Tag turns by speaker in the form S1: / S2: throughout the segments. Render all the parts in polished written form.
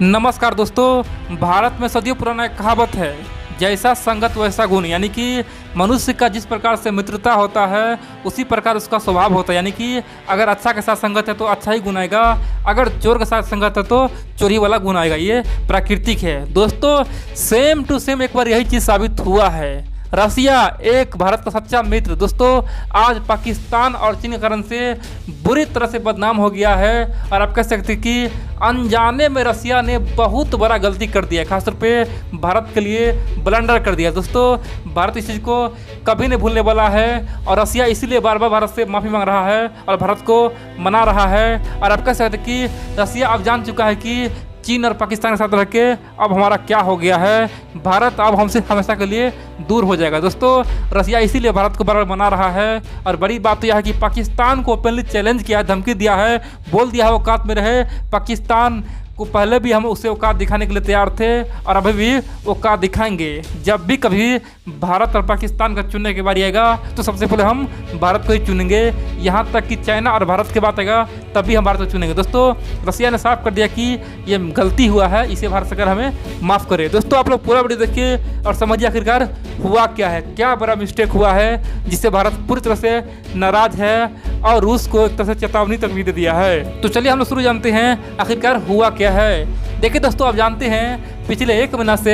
S1: नमस्कार दोस्तों, भारत में सदियों पुराना एक कहावत है, जैसा संगत वैसा गुण। यानी कि मनुष्य का जिस प्रकार से मित्रता होता है उसी प्रकार उसका स्वभाव होता है। यानी कि अगर अच्छा के साथ संगत है तो अच्छा ही गुण आएगा, अगर चोर के साथ संगत है तो चोरी वाला गुण आएगा। ये प्राकृतिक है दोस्तों। सेम टू सेम एक बार यही चीज़ साबित हुआ है। रसिया एक भारत का सच्चा मित्र दोस्तों आज पाकिस्तान और चीन के कारण से बुरी तरह से बदनाम हो गया है। और आप कह सकते हैं कि अनजाने में रसिया ने बहुत बड़ा गलती कर दिया है, खासतौर पे भारत के लिए ब्लंडर कर दिया दोस्तों। भारत इस चीज़ को कभी नहीं भूलने वाला है और रसिया इसीलिए बार बार भारत से माफ़ी मांग रहा है और भारत को मना रहा है। और आप कह सकते हैं कि रसिया अब जान चुका है कि चीन और पाकिस्तान के साथ रह के अब हमारा क्या हो गया है, भारत अब हमसे हमेशा के लिए दूर हो जाएगा दोस्तों। रसिया इसीलिए भारत को बार बार मना रहा है। और बड़ी बात तो यह है कि पाकिस्तान को ओपनली चैलेंज किया है, धमकी दिया है, बोल दिया है वो औकात में रहे। पाकिस्तान को पहले भी हम उसे औकात दिखाने के लिए तैयार थे और अभी भी औकात दिखाएंगे। जब भी कभी भारत और पाकिस्तान का चुनने की बारी आएगा तो सबसे पहले हम भारत को ही चुनेंगे। यहाँ तक कि चाइना और भारत की बात आएगा तभी हम भारत को चुनेंगे दोस्तों। रसिया ने साफ कर दिया कि ये गलती हुआ है, इसे भारत सरकार हमें माफ़ करे। दोस्तों आप लोग पूरा वीडियो देखिए और समझिए आखिरकार हुआ क्या है, क्या बड़ा मिस्टेक हुआ है जिससे भारत पूरी तरह से नाराज है और रूस को एक तरह से चेतावनी तक भी दे दिया है। तो चलिए हम लोग शुरू जानते हैं आखिरकार हुआ क्या है। देखिए दोस्तों, आप जानते हैं पिछले एक महीना से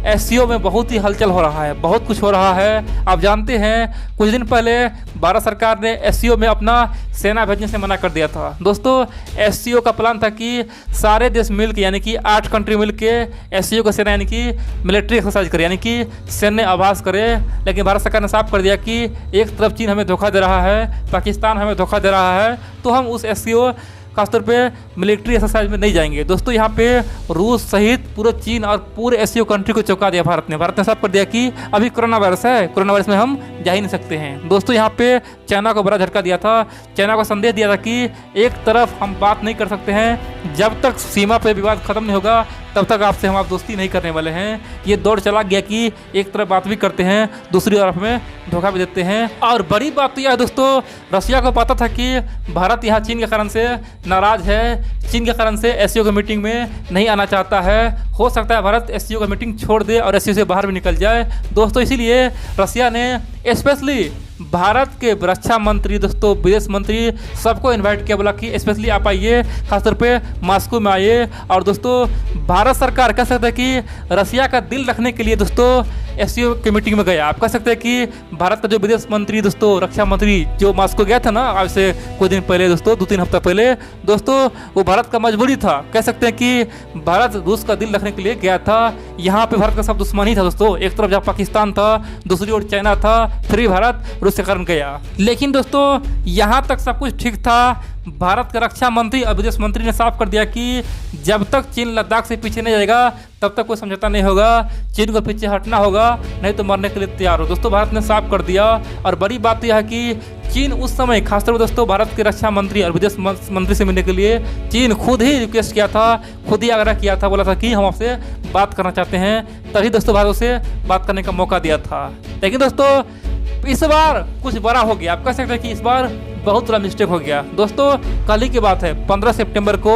S1: एससीओ में बहुत ही हलचल हो रहा है, बहुत कुछ हो रहा है। आप जानते हैं कुछ दिन पहले भारत सरकार ने एससीओ में अपना सेना भेजने से मना कर दिया था दोस्तों। एससीओ का प्लान था कि सारे देश मिल के यानी कि 8 कंट्री मिल के एससीओ का सेना यानी कि मिलिट्री एक्सरसाइज करे, यानी कि सैन्य आभास करे। लेकिन भारत सरकार ने साफ कर दिया कि एक तरफ चीन हमें धोखा दे रहा है, पाकिस्तान हमें धोखा दे रहा है, तो हम उस एससीओ खासतौर पे मिलिट्री एक्सरसाइज में नहीं जाएंगे दोस्तों। यहाँ पे रूस सहित पूरे चीन और पूरे एससीओ कंट्री को चौंका दिया भारत ने साफ कर दिया कि अभी कोरोना वायरस है, कोरोना वायरस में हम जा ही नहीं सकते हैं दोस्तों। यहाँ पे चाइना को बड़ा झटका दिया था, चाइना को संदेश दिया था कि एक तरफ हम बात नहीं कर सकते हैं, जब तक सीमा पे विवाद खत्म नहीं होगा तब तक आपसे हम आप दोस्ती नहीं करने वाले हैं। ये दौड़ चला गया कि एक तरफ बात भी करते हैं, दूसरी तरफ में धोखा भी देते हैं। और बड़ी बात तो यह है दोस्तों, रसिया को पता था कि भारत यहाँ चीन के कारण से नाराज है, चीन के कारण से एससीओ की मीटिंग में नहीं आना चाहता है। हो सकता है भारत एससीओ की मीटिंग छोड़ दे और एससीओ से बाहर भी निकल जाए दोस्तों। इसीलिए रसिया ने स्पेशली भारत के रक्षा मंत्री दोस्तों, विदेश मंत्री सबको इनवाइट किया, बोला कि स्पेशली आप आइए, खासतौर पे मॉस्को में आइए। और दोस्तों भारत सरकार कह सकते हैं कि रसिया का दिल रखने के लिए दोस्तों एससीओ की मीटिंग में गया। आप कह सकते हैं कि भारत का जो विदेश मंत्री दोस्तों, रक्षा मंत्री जो मॉस्को गया था ना आज से कुछ दिन पहले दोस्तों, 2-3 हफ्ता पहले दोस्तों, वो भारत का मजबूरी था। कह सकते हैं कि भारत रूस का दिल रखने के लिए गया था। यहाँ पे भारत का सब दुश्मन ही था दोस्तों, एक तरफ जहाँ पाकिस्तान था, दूसरी ओर चाइना था, फिर भारत रूस के कारण गया। लेकिन दोस्तों यहाँ तक सब कुछ ठीक था। भारत का रक्षा मंत्री और विदेश मंत्री ने साफ कर दिया कि जब तक चीन लद्दाख से पीछे नहीं जाएगा तब तक कोई समझौता नहीं होगा, चीन को पीछे हटना होगा, नहीं तो मरने के लिए तैयार हो दोस्तों। भारत ने साफ कर दिया। और बड़ी बात यह है कि चीन उस समय खासतौर पर दोस्तों भारत के रक्षा मंत्री और विदेश मंत्री से मिलने के लिए चीन खुद ही रिक्वेस्ट किया था, खुद ही आग्रह किया था, बोला था कि हम आपसे बात करना चाहते हैं, तभी दोस्तों भारत से बात करने का मौका दिया था। लेकिन दोस्तों इस बार कुछ बड़ा हो गया। आप कह सकते हैं कि इस बार बहुत बड़ा मिस्टेक हो गया दोस्तों। कल ही की बात है, 15 सितंबर को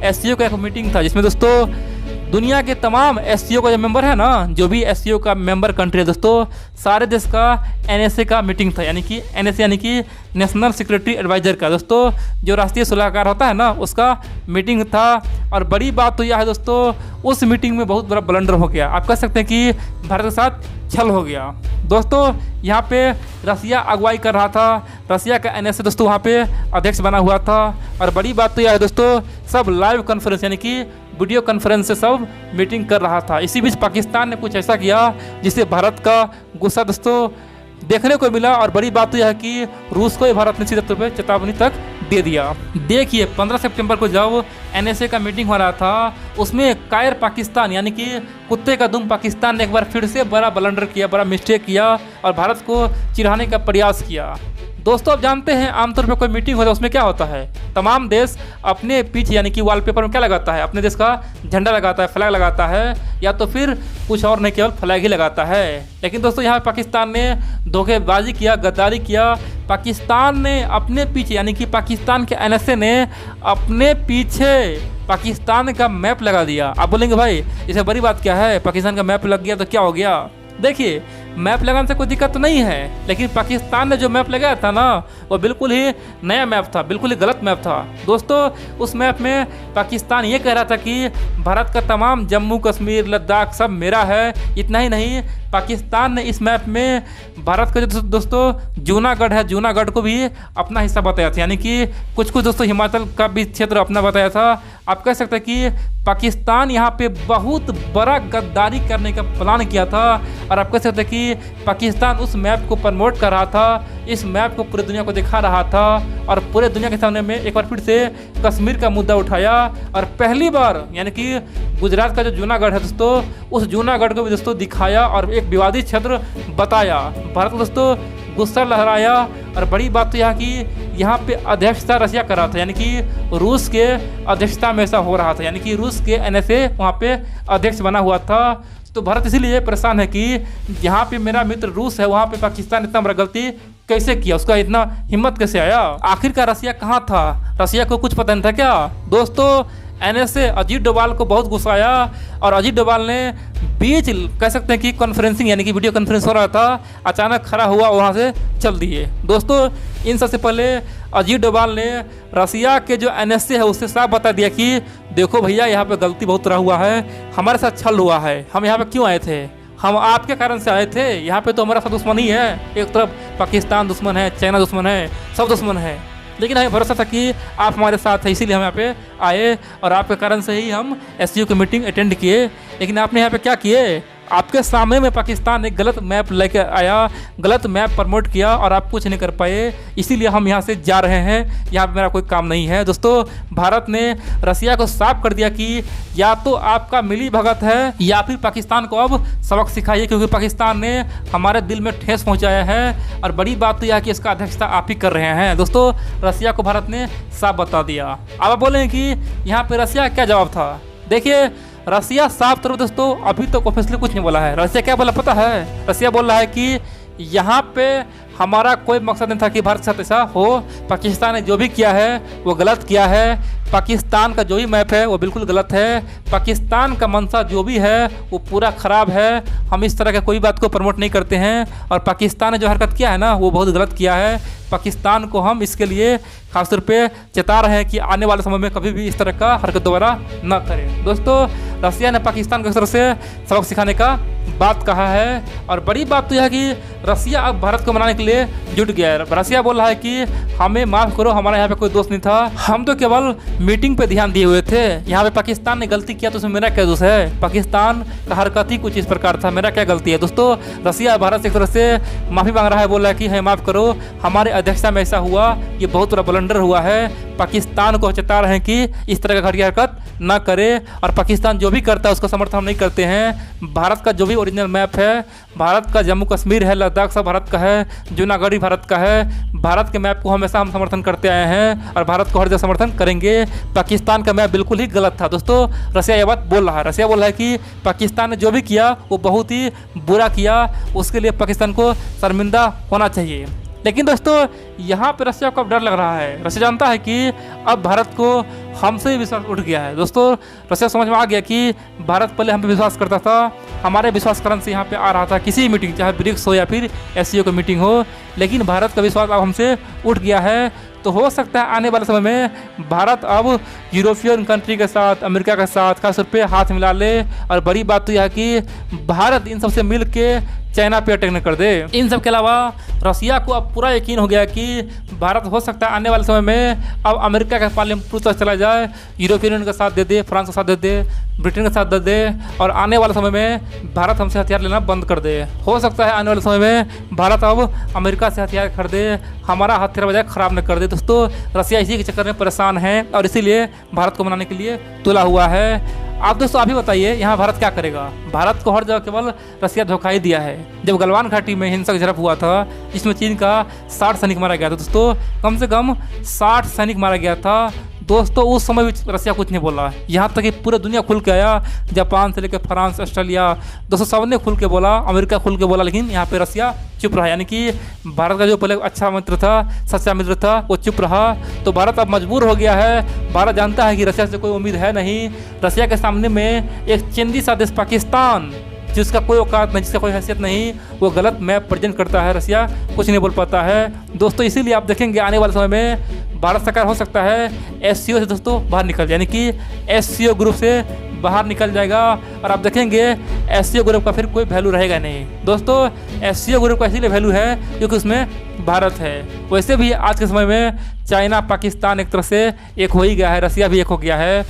S1: एससीओ का एक मीटिंग था जिसमें दोस्तों दुनिया के तमाम एससीओ का जो मेंबर है ना, जो भी एससीओ का मेंबर कंट्री है दोस्तों, सारे देश का एनएसए का मीटिंग था। यानी कि एनएसए यानी कि नेशनल सिक्योरिटी एडवाइजर का दोस्तों, जो राष्ट्रीय सलाहकार होता है ना, उसका मीटिंग था। और बड़ी बात तो यह है दोस्तों, उस मीटिंग में बहुत बड़ा ब्लंडर हो गया। आप कह सकते हैं कि भारत के साथ छल हो गया दोस्तों। यहाँ पे रसिया अगुवाई कर रहा था, रसिया का एनएसए दोस्तों वहाँ पे अध्यक्ष बना हुआ था। और बड़ी बात तो यह है दोस्तों, सब लाइव कॉन्फ्रेंस यानी कि वीडियो कॉन्फ्रेंस से सब मीटिंग कर रहा था। इसी बीच पाकिस्तान ने कुछ ऐसा किया जिससे भारत का गुस्सा दोस्तों देखने को मिला। और बड़ी बात तो यह है कि रूस को भारत ने सीधे तौर पर चेतावनी तक दे दिया। देखिए 15 सितंबर को जब एनएसए का मीटिंग हो रहा था, उसमें कायर पाकिस्तान यानी कि कुत्ते का दुम पाकिस्तान ने एक बार फिर से बड़ा ब्लंडर किया, बड़ा मिस्टेक किया और भारत को चिढ़ाने का प्रयास किया। दोस्तों आप जानते हैं आमतौर पर कोई मीटिंग होता है उसमें क्या होता है, तमाम देश अपने पीछे यानी कि वॉलपेपर में क्या लगाता है, अपने देश का झंडा लगाता है, फ्लैग लगाता है, या तो फिर कुछ और नहीं, केवल फ्लैग ही लगाता है। लेकिन दोस्तों यहाँ पाकिस्तान ने धोखेबाजी किया, गद्दारी किया। पाकिस्तान ने अपने पीछे यानी कि पाकिस्तान के एनएसए ने अपने पीछे पाकिस्तान का मैप लगा दिया। आप बोलेंगे भाई इससे बड़ी बात क्या है, पाकिस्तान का मैप लग गया तो क्या हो गया। देखिए मैप लगाने से कोई दिक्कत तो नहीं है, लेकिन पाकिस्तान ने जो मैप लगाया था ना वो बिल्कुल ही नया मैप था, बिल्कुल ही गलत मैप था दोस्तों। उस मैप में पाकिस्तान ये कह रहा था कि भारत का तमाम जम्मू कश्मीर लद्दाख सब मेरा है। इतना ही नहीं, पाकिस्तान ने इस मैप में भारत का जो दोस्तों जूनागढ़ है, जूनागढ़ को भी अपना हिस्सा बताया था, यानी कि कुछ दोस्तों हिमाचल का भी क्षेत्र अपना बताया था। आप कह सकते हैं कि पाकिस्तान यहाँ पे बहुत बड़ा गद्दारी करने का प्लान किया था, और आप कह सकते हैं कि पाकिस्तान उस मैप को प्रमोट कर रहा था, इस मैप को पूरी दुनिया को दिखा रहा था, और पूरे दुनिया के सामने में एक बार फिर से कश्मीर का मुद्दा उठाया। और पहली बार यानी कि गुजरात का जो जूनागढ़ है दोस्तों, उस जूनागढ़ को भी दोस्तों दिखाया और एक विवादित क्षेत्र बताया। भारत दोस्तों गुस्सा लहराया, और बड़ी बात तो यहाँ की यहाँ पे अध्यक्षता रशिया कर रहा था, यानी कि रूस के अध्यक्षता में ऐसा हो रहा था, यानी कि रूस के NSA वहाँ पे अध्यक्ष बना हुआ था। तो भारत इसीलिए परेशान है कि यहाँ पे मेरा मित्र रूस है, वहाँ पे पाकिस्तान इतना बड़ा गलती कैसे किया, उसका इतना हिम्मत कैसे आया। आखिरकार रशिया कहाँ था, रशिया को कुछ पता नहीं था क्या दोस्तों। NSA अजीत डोभाल को बहुत गुस्सा आया, और अजीत डोभाल ने बीच कह सकते हैं कि कॉन्फ्रेंसिंग यानी कि वीडियो कॉन्फ्रेंस हो रहा था, अचानक खड़ा हुआ वहाँ से चल दिए दोस्तों। इन सबसे पहले अजीत डोभाल ने रसिया के जो NSA है उससे साफ बता दिया कि देखो भैया यहाँ पे गलती बहुत तरह हुआ है, हमारे साथ छल हुआ है, हम यहाँ पे क्यों आए थे, हम आपके कारण से आए थे, यहाँ पे तो हमारा साथ दुश्मन ही है, एक तरफ पाकिस्तान दुश्मन है, चाइना दुश्मन है, सब दुश्मन है, लेकिन हमें भरोसा था कि आप हमारे साथ हैं, इसीलिए हम यहाँ पे आए, और आपके कारण से ही हम SCO की मीटिंग अटेंड किए। लेकिन आपने यहाँ पे क्या किए, आपके सामने में पाकिस्तान एक गलत मैप लेके आया, गलत मैप प्रमोट किया, और आप कुछ नहीं कर पाए, इसीलिए हम यहाँ से जा रहे हैं, यहाँ पे मेरा कोई काम नहीं है। दोस्तों भारत ने रसिया को साफ कर दिया कि या तो आपका मिली भगत है या फिर पाकिस्तान को अब सबक सिखाइए, क्योंकि पाकिस्तान ने हमारे दिल में ठेस पहुँचाया है, और बड़ी बात तो यह कि इसका अध्यक्षता आप ही कर रहे हैं। दोस्तों रसिया को भारत ने साफ बता दिया। अब आप बोलें कि यहाँ पर रसिया क्या जवाब था। देखिए रसिया साफ तौर पर दोस्तों अभी तक ऑफिशियली कुछ नहीं बोला है। रसिया क्या बोला पता है, रसिया बोल रहा है कि यहाँ पे हमारा कोई मकसद नहीं था कि भारत के साथ ऐसा हो, पाकिस्तान ने जो भी किया है वो गलत किया है, पाकिस्तान का जो भी मैप है वो बिल्कुल गलत है, पाकिस्तान का मंशा जो भी है वो पूरा ख़राब है, हम इस तरह के कोई बात को प्रमोट नहीं करते हैं, और पाकिस्तान ने जो हरकत किया है ना वो बहुत गलत किया है। पाकिस्तान को हम इसके लिए खासतौर पे चेता रहे हैं कि आने वाले समय में कभी भी इस तरह का हरकत दोबारा न करें। दोस्तों रसिया ने पाकिस्तान को इस तरह से सबक सिखाने का बात कहा है, और बड़ी बात तो यह है कि रसिया अब भारत को मनाने के लिए जुट गया है। रसिया बोल रहा है कि हमें माफ़ करो, हमारा यहाँ पे कोई दोष नहीं था, हम तो केवल मीटिंग पे ध्यान दिए हुए थे, यहाँ पे पाकिस्तान ने गलती किया तो उसमें मेरा क्या दोष है, पाकिस्तान का हरकत ही कुछ इस प्रकार था, मेरा क्या गलती है। दोस्तों रसिया भारत से एक तरह से माफ़ी मांग रहा है, बोल रहा है कि हमें माफ़ करो, हमारे अध्यक्षता में ऐसा हुआ, ये बहुत बड़ा ब्लंडर हुआ है, पाकिस्तान को चेता रहे हैं कि इस तरह का घटिया हरकत ना करे, और पाकिस्तान जो भी करता है उसका समर्थन हम नहीं करते हैं। भारत का जो भी ओरिजिनल मैप है, भारत का जम्मू कश्मीर है, लद्दाख सब भारत का है, जूनागढ़ भारत का है, भारत के मैप को हमेशा हम समर्थन करते आए हैं, और भारत को हर जगह समर्थन करेंगे। पाकिस्तान का मैप बिल्कुल ही गलत था। दोस्तों रसिया ये बात बोल रहा है, रसिया बोल रहा है कि पाकिस्तान ने जो भी किया वो बहुत ही बुरा किया, उसके लिए पाकिस्तान को शर्मिंदा होना चाहिए। लेकिन दोस्तों यहाँ पे रसिया को अब डर लग रहा है, रसिया जानता है कि अब भारत को हमसे विश्वास उठ गया है। दोस्तों रसिया समझ में आ गया कि भारत पहले हम पे विश्वास करता था, हमारे विश्वास कारण से यहाँ पे आ रहा था किसी मीटिंग, चाहे ब्रिक्स हो या फिर SCO की मीटिंग हो, लेकिन भारत का विश्वास अब हमसे उठ गया है। तो हो सकता है आने वाले समय में भारत अब यूरोपियन कंट्री के साथ, अमेरिका के साथ खासतौर पे हाथ मिला ले, और बड़ी बात तो यह है कि भारत इन सबसे मिल के चाइना पे अटैक न कर दे। इन सब के अलावा रसिया को अब पूरा यकीन हो गया कि भारत हो सकता है आने वाले समय में अब अमेरिका के पाले में पूरी तरह चला जाए, यूरोपियन यूनियन का साथ दे दे, फ्रांस का साथ दे दे, ब्रिटेन का साथ दे दे, और आने वाले समय में भारत हमसे हथियार लेना बंद कर दे। हो सकता है आने वाले समय में भारत अब अमेरिका से हथियार खरीदे, हमारा हथियार बजाय ख़राब न कर दे। दोस्तों रसिया इसी के चक्कर में परेशान है, और इसीलिए भारत को मनाने के लिए तुला हुआ है। आप दोस्तों अभी बताइए यहाँ भारत क्या करेगा। भारत को हर जगह केवल रसिया धोखा ही दिया है। जब गलवान घाटी में हिंसक झड़प हुआ था जिसमें चीन का 60 सैनिक मारा गया था, दोस्तों कम से कम 60 सैनिक मारा गया था, दोस्तों उस समय भी रसिया कुछ नहीं बोला, यहाँ तक कि पूरी दुनिया खुल के आया, जापान से लेकर फ्रांस, ऑस्ट्रेलिया, दोस्तों सबने खुल के बोला, अमेरिका खुल के बोला, लेकिन यहाँ पे रसिया चुप रहा। यानी कि भारत का जो पहले अच्छा मित्र था, सच्चा मित्र था, वो चुप रहा। तो भारत अब मजबूर हो गया है। भारत जानता है कि रसिया से कोई उम्मीद है नहीं। रसिया के सामने में एक चंदी सा देश पाकिस्तान, जिसका कोई औकात नहीं, जिसका कोई हैसियत नहीं, वो गलत मैप प्रेजेंट करता है। रसिया कुछ नहीं बोल पाता है दोस्तों। इसीलिए आप देखेंगे आने वाले समय में भारत सरकार हो सकता है एससीओ से दोस्तों बाहर निकल जाए, यानी कि एससीओ ग्रुप से बाहर निकल जाएगा। और आप देखेंगे एससीओ ग्रुप का फिर कोई वैल्यू रहेगा नहीं दोस्तों। एससीओ ग्रुप का इसीलिए वैल्यू है क्योंकि उसमें भारत है। वैसे भी आज के समय में चाइना पाकिस्तान एक तरह से एक हो ही गया है, रसिया भी एक हो गया है।